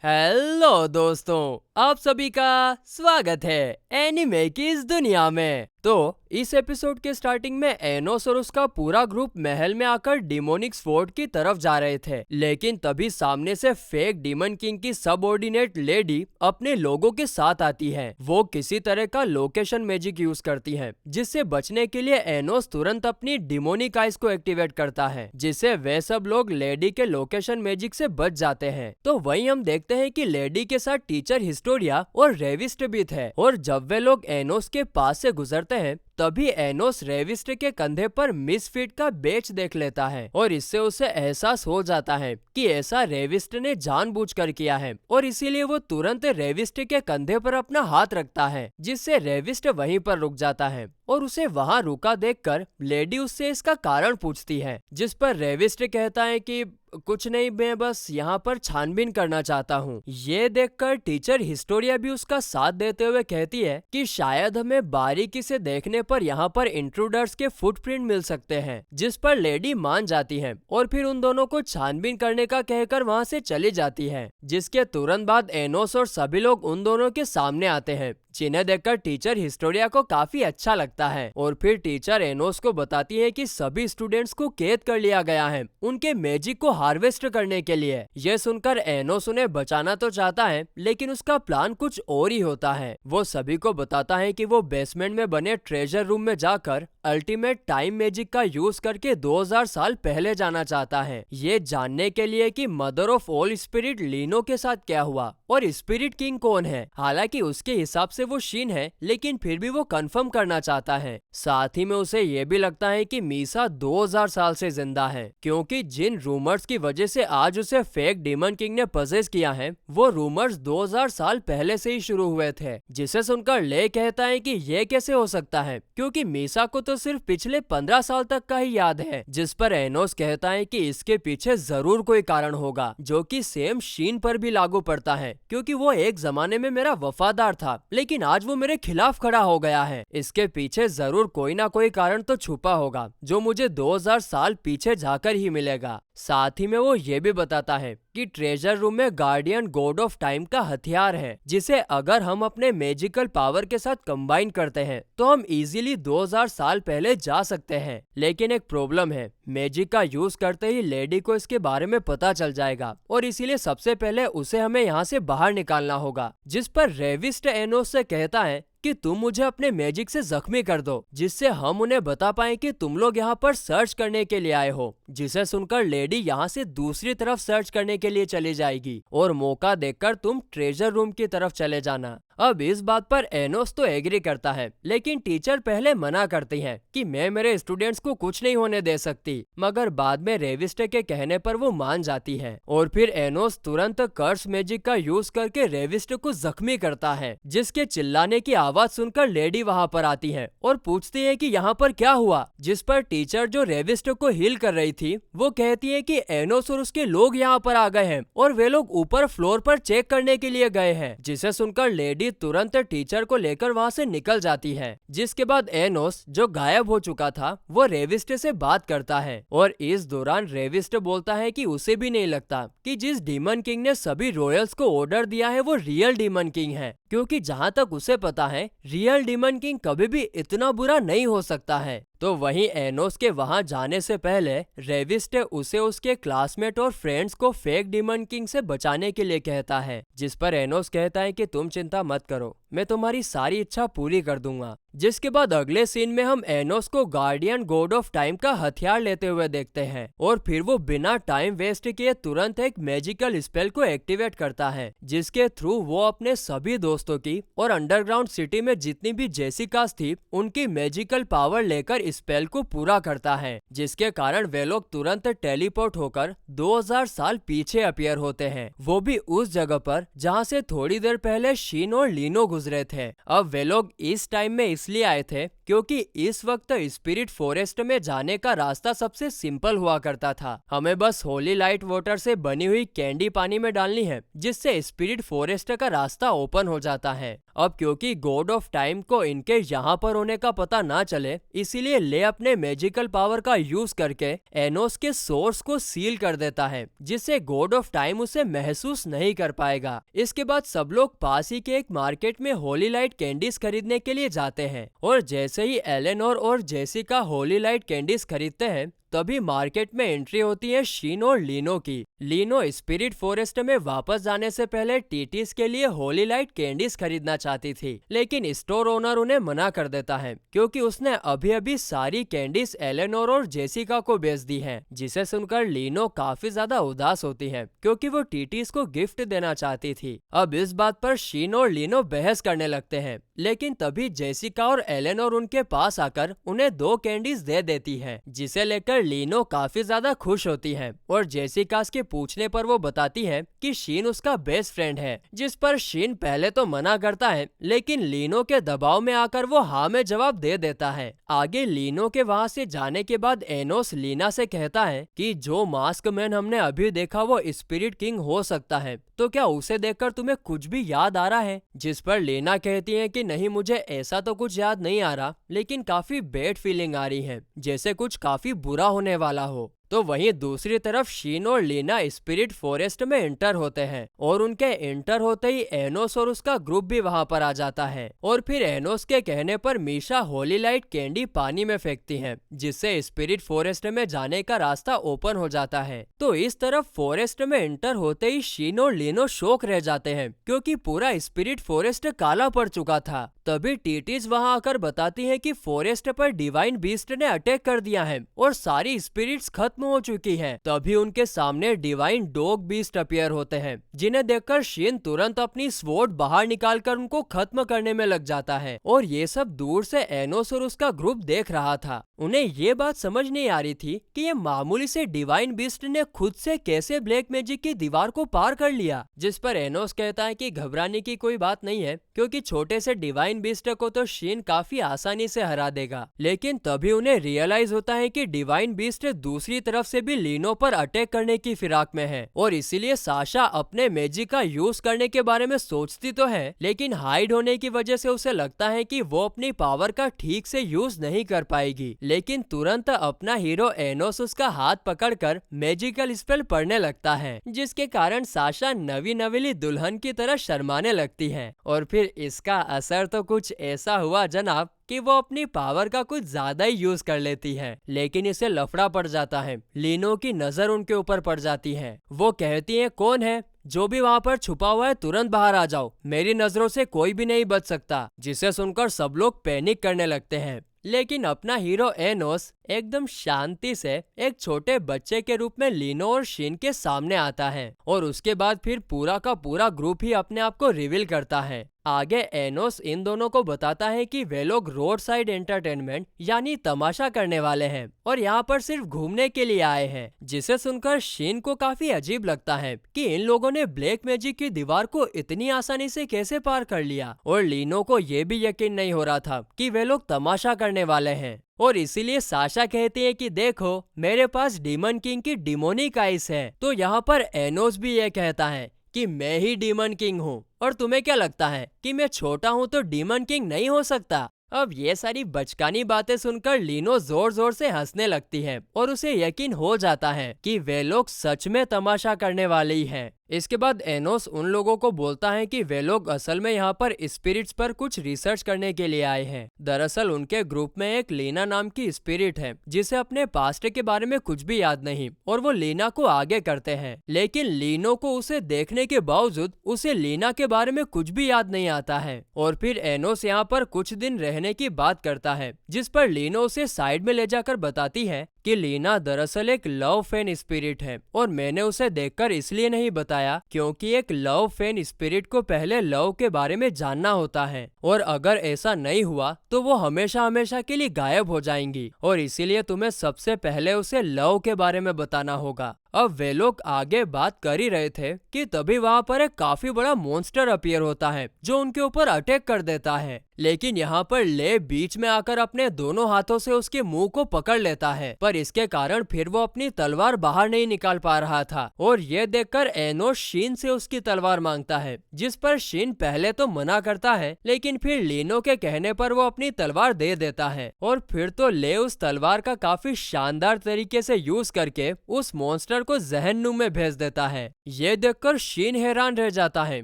Hello दोस्तों, आप सभी का स्वागत है एनिमे की इस दुनिया में। तो इस एपिसोड के स्टार्टिंग में एनोस और उसका पूरा ग्रुप महल में आकर डिमोनिक फोर्ट की तरफ जा रहे थे, लेकिन तभी सामने से फेक डीमन किंग की सबऑर्डिनेट लेडी अपने लोगों के साथ आती है। वो किसी तरह का लोकेशन मैजिक यूज करती है, जिससे बचने के लिए एनोस तुरंत अपनी डिमोनिक आइज को एक्टिवेट करता है, जिससे वे सब लोग लेडी के लोकेशन मैजिक से बच जाते हैं। तो वहीं हम देखते हैं कि लेडी के साथ टीचर हिस्टोरिया और रेविस्ट भी थे, और जब वे लोग एनोस के पास से गुजरते हैं तभी एनोस रेविस्ट के कंधे पर मिसफिट का बेच देख लेता है, और इससे उसे एहसास हो जाता है कि ऐसा रेविस्ट ने जानबूझकर किया है, और इसीलिए वो तुरंत रेविस्ट के कंधे पर अपना हाथ रखता है, जिससे रेविस्ट वहीं पर रुक जाता है। और उसे वहां रुका देखकर लेडी उससे इसका कारण पूछती है, जिस पर रेविस्ट कहता है कि कुछ नहीं, मैं बस यहाँ पर छानबीन करना चाहता हूँ। ये देखकर टीचर हिस्टोरिया भी उसका साथ देते हुए कहती है कि शायद हमें बारीकी से देखने पर यहाँ पर इंट्रूडर्स के फुटप्रिंट मिल सकते हैं, जिस पर लेडी मान जाती है और फिर उन दोनों को छानबीन करने का कहकर वहाँ से चली जाती है। जिसके तुरंत बाद एनोस और सभी लोग उन दोनों के सामने आते हैं, जिन्हें देखकर टीचर हिस्टोरिया को काफी अच्छा लगता है, और फिर टीचर एनोस को बताती है कि सभी स्टूडेंट्स को कैद कर लिया गया है उनके मैजिक को हार्वेस्ट करने के लिए। यह सुनकर एनोस उन्हें बचाना तो चाहता है, लेकिन उसका प्लान कुछ और ही होता है। वो सभी को बताता है कि वो बेसमेंट में बने ट्रेजर रूम में जाकर अल्टीमेट टाइम मैजिक का यूज करके 2000 साल पहले जाना चाहता है, ये जानने के लिए कि मदर ऑफ ऑल स्पिरिट लीनो के साथ क्या हुआ और स्पिरिट किंग कौन है। हालांकि उसके हिसाब से वो शीन है, लेकिन फिर भी वो कंफर्म करना चाहता है। साथ ही में उसे ये भी लगता है कि मीसा 2000 साल से जिंदा है, क्योंकि जिन रूमर्स की वजह से आज उसे फेक डीमन किंग ने पजेस किया है, वो रूमर्स 2000 साल पहले से ही शुरू हुए थे। जिसे सुनकर ले कहता है कि ये कैसे हो सकता है, क्योंकि मीसा को तो सिर्फ पिछले 15 साल तक का ही याद है। जिस पर एनोस कहता है कि इसके पीछे जरूर कोई कारण होगा, जो कि सेम शीन पर भी लागू पड़ता है, क्योंकि वो एक जमाने में मेरा वफादार था, लेकिन आज वो मेरे खिलाफ खड़ा हो गया है। इसके पीछे जरूर कोई ना कोई कारण तो छुपा होगा, जो मुझे 2000 साल पीछे जाकर ही मिलेगा। साथ ही में वो ये भी बताता है कि ट्रेजर रूम में गार्डियन गॉड ऑफ टाइम का हथियार है, जिसे अगर हम अपने मैजिकल पावर के साथ कंबाइन करते हैं तो हम इजीली 2000 साल पहले जा सकते हैं। लेकिन एक प्रॉब्लम है, मैजिक का यूज करते ही लेडी को इसके बारे में पता चल जाएगा, और इसीलिए सबसे पहले उसे हमें यहाँ से बाहर निकालना होगा। जिस पर रेविस्ट एनोस से कहता है कि तुम मुझे अपने मैजिक से जख्मी कर दो, जिससे हम उन्हें बता पाए कि तुम लोग यहाँ पर सर्च करने के लिए आए हो। जिसे सुनकर लेडी यहाँ से दूसरी तरफ सर्च करने के लिए चली जाएगी, और मौका देखकर तुम ट्रेजर रूम की तरफ चले जाना। अब इस बात पर एनोस तो एग्री करता है, लेकिन टीचर पहले मना करती है कि मैं मेरे स्टूडेंट्स को कुछ नहीं होने दे सकती, मगर बाद में रेविस्ट के कहने पर वो मान जाती है, और फिर एनोस तुरंत कर्स मैजिक का यूज करके रेविस्ट को जख्मी करता है। जिसके चिल्लाने की आवाज सुनकर लेडी वहाँ पर आती है और पूछती है कि यहाँ पर क्या हुआ। जिस पर टीचर, जो रेविस्ट को हील कर रही थी, वो कहती है कि एनोस और उसके लोग यहाँ पर आ गए हैं, और वे लोग ऊपर फ्लोर पर चेक करने के लिए गए हैं। जिसे सुनकर लेडी तुरंत टीचर को लेकर वहाँ से निकल जाती है। जिसके बाद एनोस, जो गायब हो चुका था, वो रेविस्ट से बात करता है, और इस दौरान रेविस्ट बोलता है कि उसे भी नहीं लगता कि जिस डीमन किंग ने सभी रॉयल्स को ऑर्डर दिया है वो रियल डीमन किंग है, क्योंकि जहाँ तक उसे पता है रियल डीमन किंग कभी भी इतना बुरा नहीं हो सकता है। तो वहीं एनोस के वहां जाने से पहले रेविस्ट उसे उसके क्लासमेट और फ्रेंड्स को फेक डीमन किंग से बचाने के लिए कहता है। जिस पर एनोस कहता है कि तुम चिंता मत करो, मैं तुम्हारी सारी इच्छा पूरी कर दूंगा। जिसके बाद अगले सीन में हम एनोस को गार्डियन गॉड ऑफ टाइम का हथियार लेते हुए देखते हैं, और फिर वो बिना टाइम वेस्ट किए तुरंत एक मैजिकल स्पेल को एक्टिवेट करता है, जिसके थ्रू वो अपने सभी दोस्तों की और अंडरग्राउंड सिटी में जितनी भी जेसिकास थी उनकी मैजिकल पावर लेकर स्पेल को पूरा करता है, जिसके कारण वे लोग तुरंत टेलीपोर्ट होकर 2000 साल पीछे अपीयर होते हैं, वो भी उस जगह पर जहाँ से थोड़ी देर पहले शीन और लीनो गुजरे थे। अब वे लोग इस टाइम में इसलिए आए थे क्योंकि इस वक्त स्पिरिट फॉरेस्ट में जाने का रास्ता सबसे सिंपल हुआ करता था। हमें बस होली लाइट वाटर से बनी हुई कैंडी पानी में डालनी है, जिससे स्पिरिट फॉरेस्ट का रास्ता ओपन हो जाता है। अब क्योंकि गॉड ऑफ टाइम को इनके यहाँ पर होने का पता ना चले, इसीलिए ले अपने मैजिकल पावर का यूज करके एनोस के सोर्स को सील कर देता है, जिससे गॉड ऑफ टाइम उसे महसूस नहीं कर पाएगा। इसके बाद सब लोग पास ही के एक मार्केट में होली लाइट कैंडीज खरीदने के लिए जाते हैं, और जैसे ही एलेनोर और जेसिका होली लाइट कैंडीज खरीदते हैं, तभी मार्केट में एंट्री होती है शीन और लीनो की। लीनो स्पिरिट फॉरेस्ट में वापस जाने से पहले टीटीज के लिए होली लाइट कैंडीज खरीदना चाहती थी, लेकिन स्टोर ओनर उन्हें मना कर देता है क्योंकि उसने अभी अभी सारी कैंडीज एलेनोर और जेसिका को बेच दी हैं, जिसे सुनकर लीनो काफी ज्यादा उदास होती है क्योंकि वो टीटीज को गिफ्ट देना चाहती थी। अब इस बात पर शीन और लीनो बहस करने लगते हैं, लेकिन तभी जेसिका और एलेनोर उनके पास आकर उन्हें 2 कैंडीज दे देती है, जिसे लेकर लीनो काफी ज्यादा खुश होती है। और जेसिका के पूछने पर वो बताती है कि शीन उसका बेस्ट फ्रेंड है, जिस पर शीन पहले तो मना करता है, लेकिन लीनो के दबाव में आकर वो हाँ में जवाब दे देता है। आगे लीनो के वहाँ से जाने के बाद एनोस लीना से कहता है कि जो मास्क मैन हमने अभी देखा वो स्पिरिट किंग हो सकता है, तो क्या उसे देखकर तुम्हें कुछ भी याद आ रहा है? जिस पर लीना कहती है कि नहीं, मुझे ऐसा तो कुछ याद नहीं आ रहा, लेकिन काफी बैड फीलिंग आ रही है, जैसे कुछ काफी बुरा होने वाला हो। तो वहीं दूसरी तरफ शीन और लीना स्पिरिट फॉरेस्ट में एंटर होते हैं, और उनके एंटर होते ही एनोस और उसका ग्रुप भी वहां पर आ जाता है। और फिर एनोस के कहने पर मीशा होली लाइट कैंडी पानी में फेंकती है, जिससे स्पिरिट फॉरेस्ट में जाने का रास्ता ओपन हो जाता है। तो इस तरफ फॉरेस्ट में एंटर होते ही शीन और लीनो शॉक रह जाते हैं क्योंकि पूरा स्पिरिट फॉरेस्ट काला पड़ चुका था। तभी टीटीज वहां आकर बताती है कि फॉरेस्ट पर डिवाइन बीस्ट ने अटैक कर दिया है और सारी स्पिरिट्स खत्म हो चुकी हैं। तभी उनके सामने डिवाइन डॉग बीस्ट अपीयर होते हैं, जिन्हें देखकर शीन तुरंत अपनी स्वॉर्ड बाहर निकालकर उनको खत्म करने में लग जाता है। और ये सब दूर से एनोस और उसका ग्रुप देख रहा था। उन्हें ये बात समझ नहीं आ रही थी कि ये मामूली से डिवाइन बीस्ट ने खुद से कैसे ब्लैक मैजिक की दीवार को पार कर लिया। जिस पर एनोस कहता है कि घबराने की कोई बात नहीं है, क्योंकि छोटे से डिवाइन बीस्ट को तो शीन काफी आसानी से हरा देगा। लेकिन तभी उन्हें रियलाइज होता है कि डिवाइन बीस्ट दूसरी तरफ से भी लीनो पर अटैक करने की फिराक में है, और इसीलिए साशा अपने मैजिक का यूज करने के बारे में सोचती तो है, लेकिन हाइड होने की वजह से उसे लगता है कि वो अपनी पावर का ठीक से यूज नहीं कर पाएगी। लेकिन तुरंत अपना हीरो एनोस उसका हाथ पकड़कर मैजिकल स्पेल पढ़ने लगता है, जिसके कारण साशा नवी नवेली दुल्हन की तरह शर्माने लगती है। और फिर इसका असर तो कुछ ऐसा हुआ जनाब कि वो अपनी पावर का कुछ ज्यादा ही यूज कर लेती है, लेकिन इसे लफड़ा पड़ जाता है। लीनो की नजर उनके ऊपर पड़ जाती है। वो कहती है, कौन है? जो भी वहाँ पर छुपा हुआ है तुरंत बाहर आ जाओ, मेरी नजरों से कोई भी नहीं बच सकता। जिसे सुनकर सब लोग पैनिक करने लगते हैं, लेकिन अपना हीरो एनोस एकदम शांति से एक छोटे बच्चे के रूप में लीनो और शीन के सामने आता है, और उसके बाद फिर पूरा का पूरा ग्रुप ही अपने आप को रिवील करता है। आगे एनोस इन दोनों को बताता है कि वे लोग रोड साइड एंटरटेनमेंट यानी तमाशा करने वाले हैं और यहाँ पर सिर्फ घूमने के लिए आए हैं। जिसे सुनकर शीन को काफी अजीब लगता है कि इन लोगों ने ब्लैक मैजिक की दीवार को इतनी आसानी से कैसे पार कर लिया, और लीनो को ये भी यकीन नहीं हो रहा था कि वे लोग तमाशा करने वाले हैं। और इसीलिए साशा कहती है कि देखो, मेरे पास डीमन किंग की डिमोनिक आइस है। तो यहाँ पर एनोस भी ये कहता है कि मैं ही डीमन किंग हूँ, और तुम्हें क्या लगता है कि मैं छोटा हूँ तो डीमन किंग नहीं हो सकता? अब ये सारी बचकानी बातें सुनकर लीनो जोर जोर से हंसने लगती है, और उसे यकीन हो जाता है कि वे लोग सच में तमाशा करने वाले ही हैं। इसके बाद एनोस उन लोगों को बोलता है कि वे लोग असल में यहाँ पर स्पिरिट्स पर कुछ रिसर्च करने के लिए आए हैं। दरअसल उनके ग्रुप में एक लीना नाम की स्पिरिट है, जिसे अपने पास्ट के बारे में कुछ भी याद नहीं, और वो लीना को आगे करते हैं। लेकिन लीनो को उसे देखने के बावजूद उसे लीना के बारे में कुछ भी याद नहीं आता है। और फिर एनोस यहाँ पर कुछ दिन रहने की बात करता है, जिस पर लीनो उसे साइड में ले जाकर बताती है कि लीना दरअसल एक लव फैन स्पिरिट है, और मैंने उसे देखकर इसलिए नहीं बताया क्योंकि एक लव फैन स्पिरिट को पहले लव के बारे में जानना होता है, और अगर ऐसा नहीं हुआ तो वो हमेशा हमेशा के लिए गायब हो जाएंगी, और इसीलिए तुम्हें सबसे पहले उसे लव के बारे में बताना होगा। अब वे लोग आगे बात कर ही रहे थे कि तभी वहाँ पर एक काफी बड़ा मॉन्स्टर अपीयर होता है जो उनके ऊपर अटैक कर देता है। लेकिन यहाँ पर ले बीच में आकर अपने दोनों हाथों से उसके मुंह को पकड़ लेता है, पर इसके कारण फिर वो अपनी तलवार बाहर नहीं निकाल पा रहा था। और ये देखकर एनोस शीन से उसकी तलवार मांगता है, जिस पर शीन पहले तो मना करता है, लेकिन फिर लीनो के कहने पर वो अपनी तलवार दे देता है। और फिर तो ले उस तलवार का काफी शानदार तरीके से यूज करके उस मॉन्स्टर को जहन्नुम में भेज देता है। ये देखकर शीन हैरान रह जाता है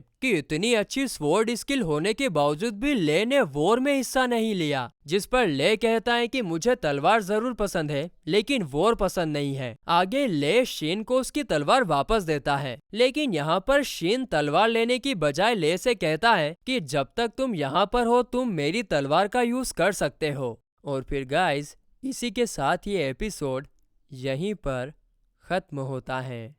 कि इतनी अच्छी स्वॉर्ड स्किल होने के बावजूद भी ले ने वॉर में हिस्सा नहीं लिया, जिस पर ले कहता है कि मुझे तलवार जरूर पसंद है लेकिन वॉर पसंद नहीं है। आगे ले शीन को उसकी तलवार वापस देता है, लेकिन यहाँ पर शीन तलवार लेने की बजाय ले से कहता है कि जब तक तुम यहाँ पर हो तुम मेरी तलवार का यूज कर सकते हो। और फिर गाइस, इसी के साथ ये एपिसोड यहीं पर खत्म होता है।